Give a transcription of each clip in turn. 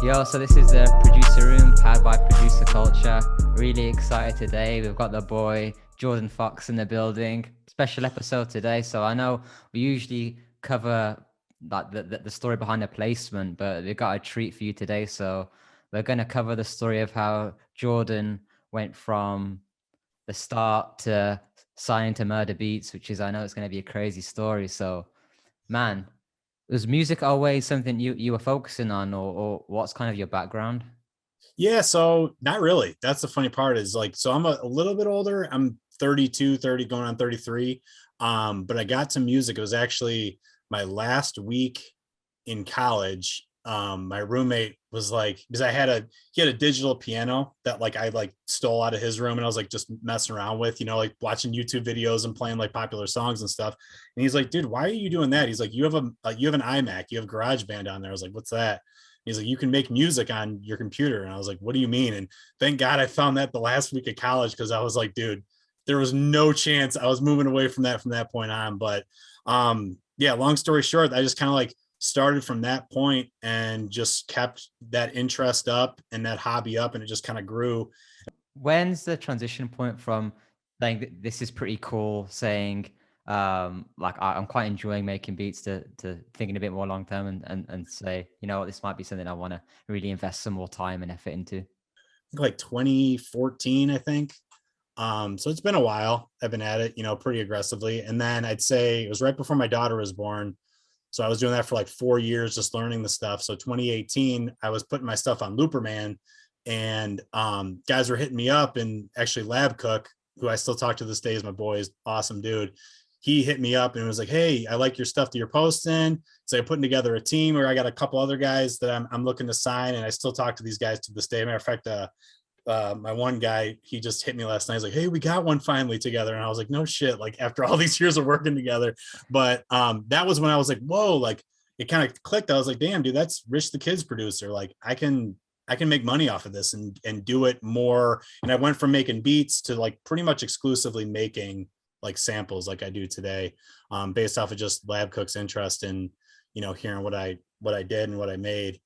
Yo, so this is the producer room powered by producer culture. Really excited today. We've got the boy Jordan Fox in the building. Special episode today. So I know we usually cover like the story behind the placement, but we've got a treat for you today. So we're going to cover the story of how Jordan went from the start to signing to Murda Beatz, which is, I know it's going to be a crazy story. So, man, was music always something you were focusing on, or what's kind of your background? Yeah, so not really. That's the funny part is like, so I'm a little bit older. I'm 32, 30, going on 33. But I got to music. It was actually my last week in college. My roommate was like, because he had a digital piano that like I like stole out of his room and I was like just messing around with, like watching YouTube videos and playing like popular songs and stuff. And he's like, dude, why are you doing that? He's like, you have an iMac, you have GarageBand on there. I was like, what's that? He's like, you can make music on your computer. And I was like, what do you mean? And thank God I found that the last week of college, because I was like, dude, there was no chance I was moving away from that point on. But yeah, long story short, I just kind of like started from that point and just kept that interest up and that hobby up, and it just kind of grew. When's the transition point from like this is pretty cool, saying like I'm quite enjoying making beats, to thinking a bit more long term and say, this might be something I want to really invest some more time and effort into? Like 2014, I think. So it's been a while. I've been at it, pretty aggressively. And then I'd say it was right before my daughter was born. So I was doing that for like 4 years, just learning the stuff. So 2018, I was putting my stuff on Looperman, and guys were hitting me up, and actually Thelabcook, who I still talk to this day, is my boy, is awesome dude. He hit me up and was like, hey, I like your stuff that you're posting. So I'm putting together a team, or I got a couple other guys that I'm looking to sign. And I still talk to these guys to this day. Matter of fact, my one guy, he just hit me last night. He's like, hey, we got one finally together. And I was like, no shit, like after all these years of working together. But that was when I was like, whoa, like it kind of clicked. I was like, damn, dude, that's Rich the Kid's producer. Like I can make money off of this and do it more. And I went from making beats to like pretty much exclusively making like samples like I do today, based off of just Thelabcook's interest in, hearing what I did and what I made.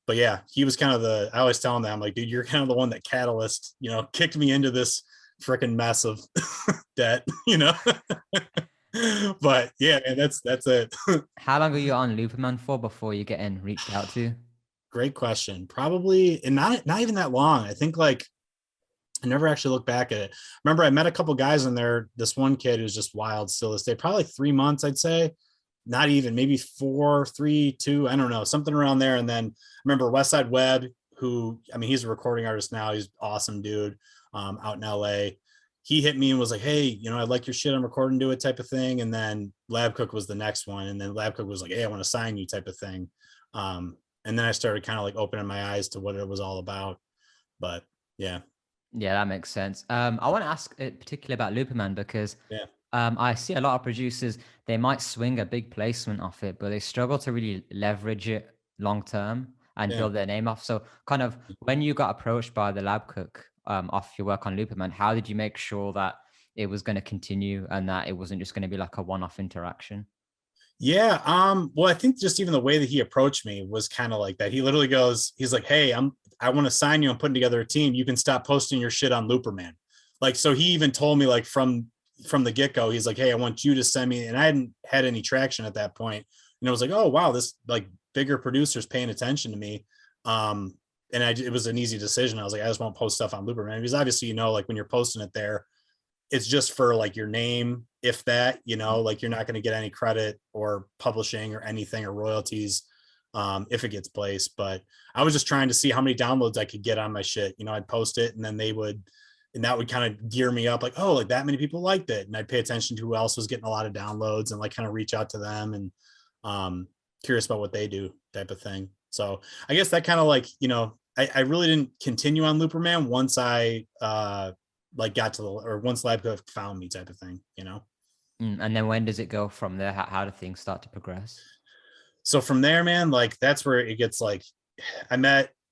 But yeah, he was kind of I always tell him that, I'm like, dude, you're kind of the one that kicked me into this freaking mess of debt, But yeah, man, that's it. How long are you on Looperman for before you getting reached out to? Great question. Probably, and not even that long. I think like I never actually looked back at it. Remember, I met a couple guys in there. This one kid who's just wild still this day, probably 3 months, I'd say. Not even, maybe 4, 3, 2, I don't know, something around there. And then I remember Westside Webb, who, I mean, he's a recording artist now. He's awesome dude, out in LA. He hit me and was like, hey, I like your shit, I'm recording, do it type of thing. And then Thelabcook was the next one. And then Thelabcook was like, hey, I want to sign you type of thing. And then I started kind of like opening my eyes to what it was all about. But yeah. Yeah, that makes sense. I want to ask particularly about Looperman because Yeah. I see a lot of producers, they might swing a big placement off it, but they struggle to really leverage it long term and Yeah. build their name off. So kind of when you got approached by the Thelabcook off your work on Looperman, how did you make sure that it was going to continue and that it wasn't just going to be like a one-off interaction? Yeah. Well, I think just even the way that he approached me was kind of like that. He literally he's like, hey, I want to sign you. I'm putting together a team. You can stop posting your shit on Looperman. Like, so he even told me like from the get-go, he's like, hey, I want you to send me, and I hadn't had any traction at that point. And I was like, oh wow, this like bigger producer's paying attention to me. And it was an easy decision. I was like, I just won't post stuff on Looperman, because obviously, like when you're posting it there, it's just for like your name, if that, like you're not going to get any credit or publishing or anything or royalties, if it gets placed. But I was just trying to see how many downloads I could get on my shit. I'd post it, and then and that would kind of gear me up, like, oh, like that many people liked it. And I'd pay attention to who else was getting a lot of downloads and like kind of reach out to them and curious about what they do type of thing. So I guess that kind of like, I really didn't continue on Looperman once I like got to once Thelabcook found me type of thing. And then when does it go from there? How do things start to progress? So from there, man, like that's where it gets like,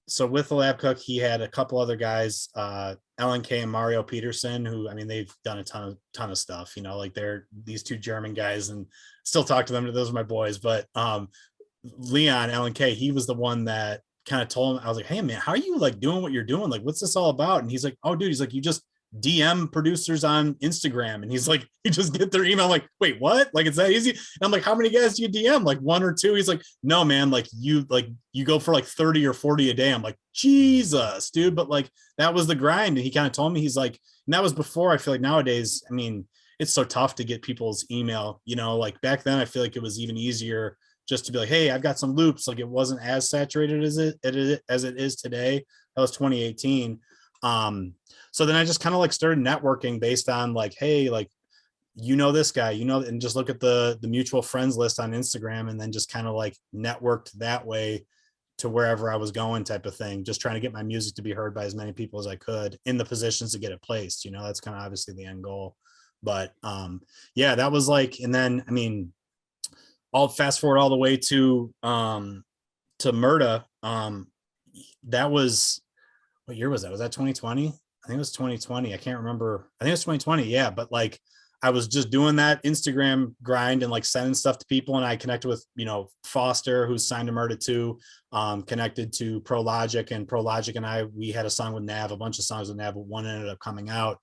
so with Thelabcook, he had a couple other guys, LNK and Mario Peterson, who, I mean, they've done a ton of stuff, like they're these two German guys, and still talk to them. Those are my boys. But Leon LNK, he was the one that kind of told him, I was like, hey man, how are you like doing what you're doing? Like, what's this all about? And he's like, oh dude, he's like, you just DM producers on Instagram. And he's like, you just get their email. I'm like, wait, what? Like, it's that easy? And I'm like, how many guys do you DM? Like 1 or 2? He's like, no, man, like you go for like 30 or 40 a day. I'm like, Jesus, dude. But like, that was the grind. And he kind of told me, he's like, and that was before. I feel like nowadays, I mean, it's so tough to get people's email, you know, like back then, I feel like it was even easier just to be like, hey, I've got some loops. Like it wasn't as saturated as it is today. That was 2018. So then I just kind of like started networking based on like, hey, like, you know, this guy, you know, and just look at the mutual friends list on Instagram, and then just kind of like networked that way to wherever I was going, type of thing, just trying to get my music to be heard by as many people as I could in the positions to get it placed. You know, that's kind of obviously the end goal. But yeah, that was like, and then I mean, I'll fast forward all the way to Murda. That was, what year was that? Was that 2020? I think it was 2020. I can't remember. I think it was 2020. Yeah. But like, I was just doing that Instagram grind and like sending stuff to people. And I connected with, you know, Foster, who's signed to Murda too, connected to Pro Logic, and Pro Logic and I, we had a song with Nav, a bunch of songs with Nav, but one ended up coming out.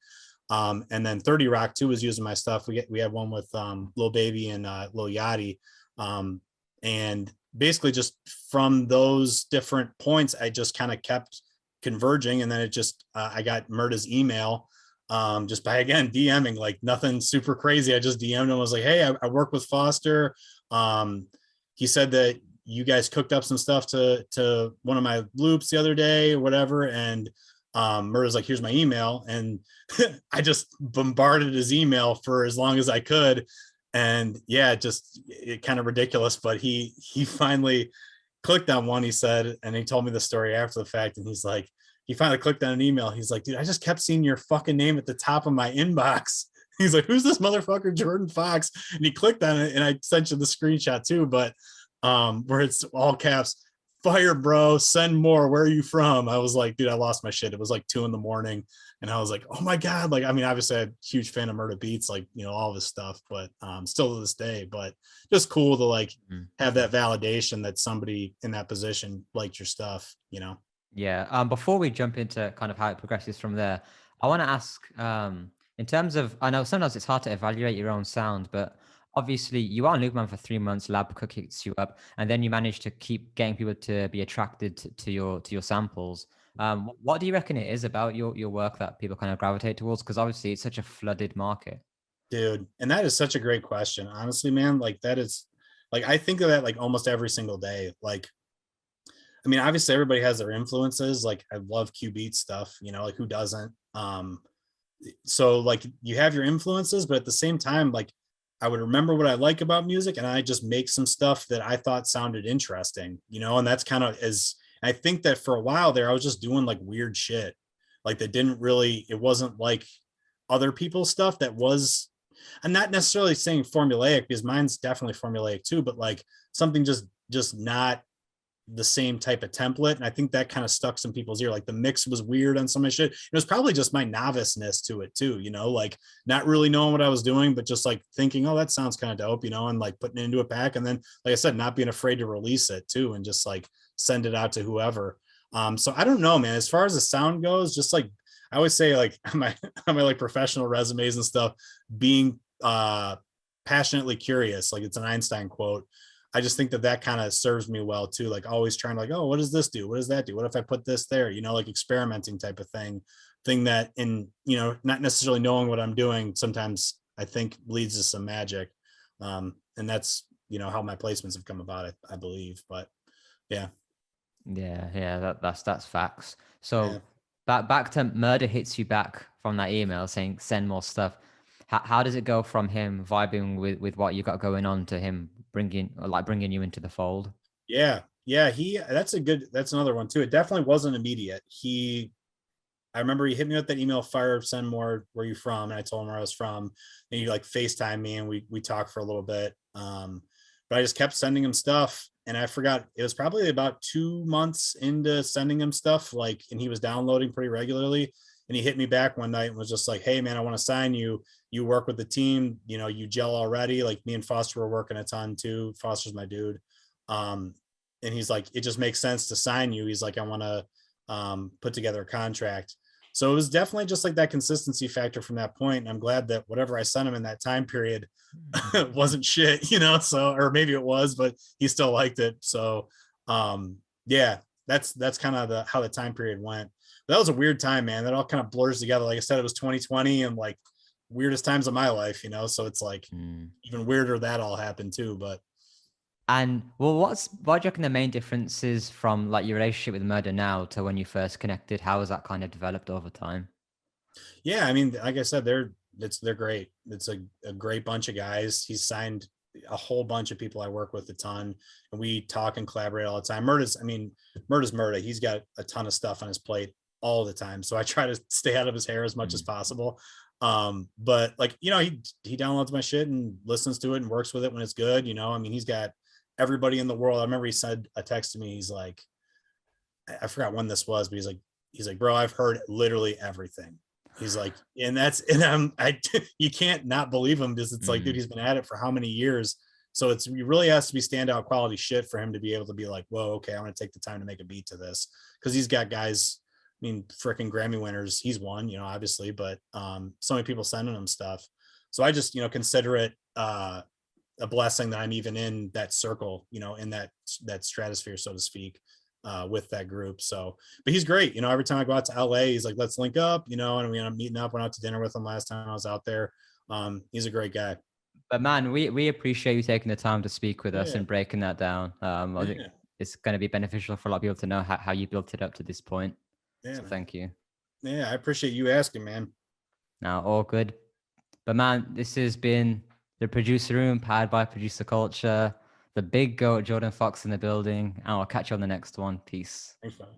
And then 30 Rock too was using my stuff. We had one with Lil Baby and Lil Yachty. And basically just from those different points, I just kind of kept converging. And then it just, I got Murda's email just by, again, DMing, like nothing super crazy. I just DM'd him, was like, hey, I work with Foster. He said that you guys cooked up some stuff to one of my loops the other day or whatever. And Murda's like, here's my email. And I just bombarded his email for as long as I could. And yeah, it kind of ridiculous, but he finally clicked on one, he said, and he told me the story after the fact. And he's like, he finally clicked on an email. He's like, dude, I just kept seeing your fucking name at the top of my inbox. He's like, who's this motherfucker, Jordan Fox? And he clicked on it, and I sent you the screenshot too, but where it's all caps, fire, bro, send more. Where are you from? I was like, dude, I lost my shit. It was like 2 a.m. And I was like, oh my God. Like, I mean, obviously I'm a huge fan of Murda Beatz, like, you know, all of his stuff, but still to this day, but just cool to like have that validation that somebody in that position liked your stuff, you know? Yeah. Before we jump into kind of how it progresses from there, I want to ask, in terms of, I know sometimes it's hard to evaluate your own sound, but obviously you are on Looperman for 3 months, Thelabcook hits you up, and then you manage to keep getting people to be attracted to your samples. What do you reckon it is about your work that people kind of gravitate towards? Because obviously it's such a flooded market. Dude, and that is such a great question. Honestly, man, like that is, like, I think of that like almost every single day. Like, I mean, obviously everybody has their influences. Like I love Q beat stuff, you know, like who doesn't? So like you have your influences, but at the same time, like I would remember what I like about music, and I just make some stuff that I thought sounded interesting, you know, and that's kind of as, I think that for a while there, I was just doing like weird shit, like that didn't really, it wasn't like other people's stuff that was, I'm not necessarily saying formulaic, because mine's definitely formulaic too, but like something just not the same type of template. And I think that kind of stuck some people's ear. Like the mix was weird on some of shit. It was probably just my noviceness to it too, you know, like not really knowing what I was doing, but just like thinking, oh, that sounds kind of dope, you know, and like putting it into a pack. And then, like I said, not being afraid to release it too, and just like send it out to whoever. So I don't know, man, as far as the sound goes, just like I always say, like on my like professional resumes and stuff, being passionately curious, like it's an Einstein quote. I just think that kind of serves me well too. Like always trying to like, oh, what does this do? What does that do? What if I put this there? You know, like experimenting type of thing that in, you know, not necessarily knowing what I'm doing, sometimes I think leads to some magic. And that's, you know, how my placements have come about, I believe, but yeah. Yeah, that's facts. Yeah. So back to Murda hits you back from that email saying send more stuff. How does it go from him vibing with what you got going on to him bringing you into the fold? Yeah. That's another one too. It definitely wasn't immediate. I remember he hit me with that email, fire, send more, where you from? And I told him where I was from. And he like FaceTime me, and we talked for a little bit. But I just kept sending him stuff, and I forgot, it was probably about 2 months into sending him stuff, like, and he was downloading pretty regularly. And he hit me back one night and was just like, hey man, I want to sign you. You work with the team, you know, you gel already. Like me and Foster were working a ton too. Foster's my dude. and he's like, it just makes sense to sign you. He's like, I want to put together a contract. So it was definitely just like that consistency factor from that point. And I'm glad that whatever I sent him in that time period wasn't shit, you know, so, or maybe it was, but he still liked it. So yeah, that's kind of how the time period went. But that was a weird time, man. That all kind of blurs together. Like I said, it was 2020 and like weirdest times of my life, you know, so it's like even weirder that all happened too. But And well, what do you reckon the main differences from like your relationship with Murda now to when you first connected? How has that kind of developed over time? yeah, I mean, like I said, they're great. It's a great bunch of guys. He's signed a whole bunch of people I work with a ton, and we talk and collaborate all the time. Murda's Murda. He's got a ton of stuff on his plate all the time, so I try to stay out of his hair as much as possible. But like, you know, he downloads my shit and listens to it and works with it when it's good. You know, I mean, he's got everybody in the world. I remember he said a text to me. He's like, I forgot when this was, but he's like, bro, I've heard literally everything. He's like, you can't not believe him because it's like, dude, he's been at it for how many years? So he really has to be standout quality shit for him to be able to be like, whoa, okay, I'm going to take the time to make a beat to this. Cause he's got guys, I mean, freaking Grammy winners. He's one, you know, obviously, but so many people sending him stuff. So I just, you know, consider it a blessing that I'm even in that circle, you know, in that stratosphere, so to speak, with that group. So, but he's great. You know, every time I go out to LA, he's like, let's link up, you know, and we end up meeting up, went out to dinner with him last time I was out there. He's a great guy. But man, we appreciate you taking the time to speak with us Yeah. and breaking that down. I think Yeah. it's going to be beneficial for a lot of people to know how you built it up to this point. Yeah, So man. thank you. Yeah, I appreciate you asking, man. Now, all good. But man, this has been the Producer Room, powered by Producer Culture. The big goat, Jordan Fox, in the building. And I'll catch you on the next one. Peace. Thanks, man.